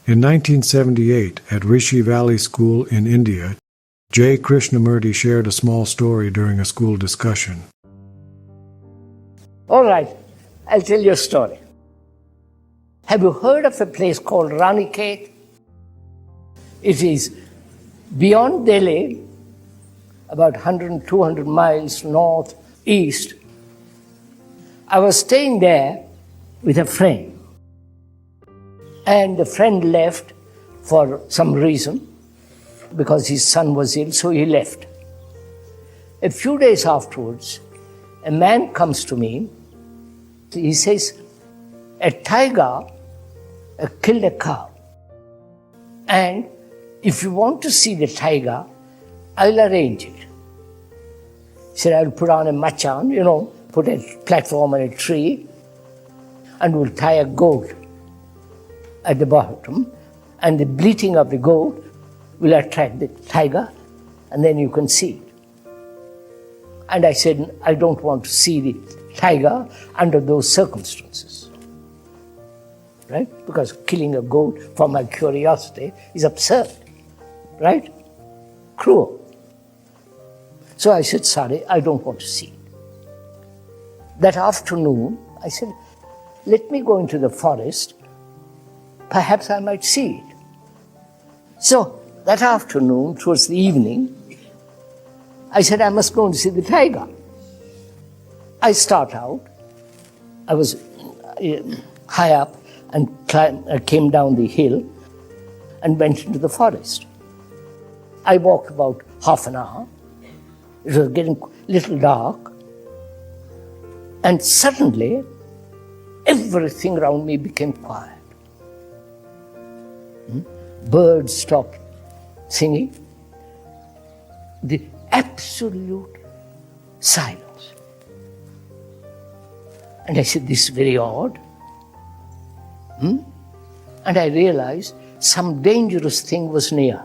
In 1978, at Rishi Valley School in India, Jiddu Krishnamurti shared a small story during a school discussion. All right, I'll tell you a story. Have you heard of a place called Ranikhet? It is beyond Delhi, about 100, 200 miles northeast. I was staying there with a friend. And the friend left for some reason, because his son was ill, so he left. A few days afterwards, a man comes to me. He says, a tiger killed a cow. And if you want to see the tiger, I'll arrange it. He said, I'll put on a machan, put a platform on a tree, and we'll tie a goat at the bottom, and the bleating of the goat will attract the tiger, and then you can see it. And I said, I don't want to see the tiger under those circumstances, right? Because killing a goat for my curiosity is absurd, right? Cruel. So I said, sorry, I don't want to see it. That afternoon, I said, let me go into the forest. Perhaps I might see it. So that afternoon, towards the evening, I said, I must go and see the tiger. I start out. I was high up and came down the hill and went into the forest. I walked about half an hour. It was getting a little dark. And suddenly, everything around me became quiet. Birds stopped singing. The absolute silence. And I said, this is very odd. And I realized some dangerous thing was near.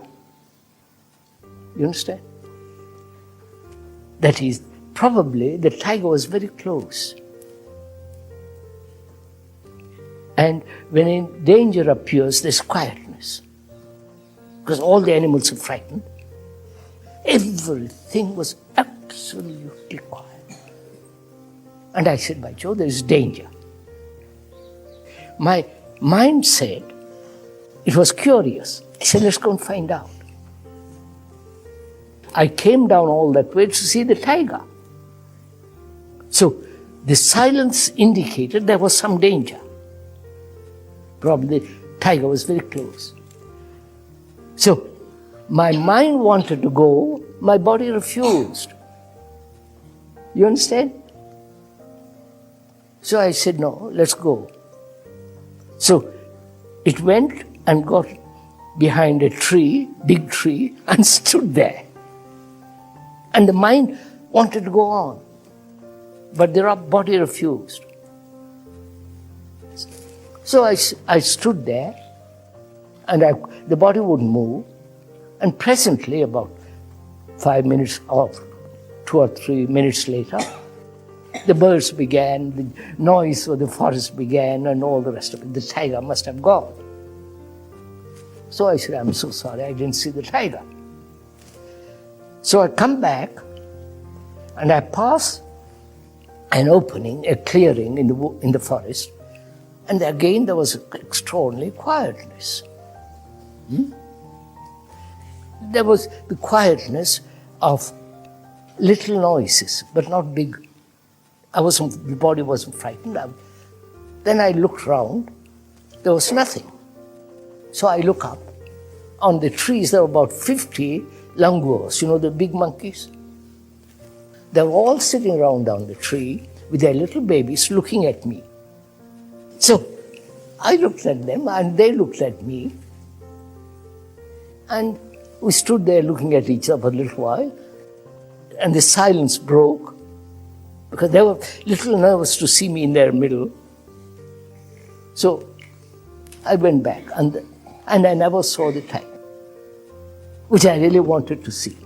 You understand? That is, probably the tiger was very close. And when danger appears, there's quietness. Because all the animals are frightened. Everything was absolutely quiet. And I said, by Joe, there is danger. My mind said, it was curious. I said, let's go and find out. I came down all that way to see the tiger. So the silence indicated there was some danger. Probably the tiger was very close. So my mind wanted to go, my body refused. You understand? So I said, no, let's go. So it went and got behind a tree, big tree, and stood there. And the mind wanted to go on, but the body refused. So I stood there, and the body wouldn't move, and presently, about 5 minutes or 2 or 3 minutes later, the birds began, the noise of the forest began, and all the rest of it. The tiger must have gone. So I said, I'm so sorry, I didn't see the tiger. So I come back, and I pass an opening, a clearing in the forest, and again there was extraordinary quietness. There was the quietness of little noises, but not big. The body wasn't frightened. Then I looked round, there was nothing. So I look up. On the trees there were about 50 langurs, the big monkeys. They were all sitting around on the tree with their little babies looking at me. So I looked at them and they looked at me. And we stood there looking at each other for a little while. And the silence broke because they were a little nervous to see me in their middle. So I went back and I never saw the tiger, which I really wanted to see.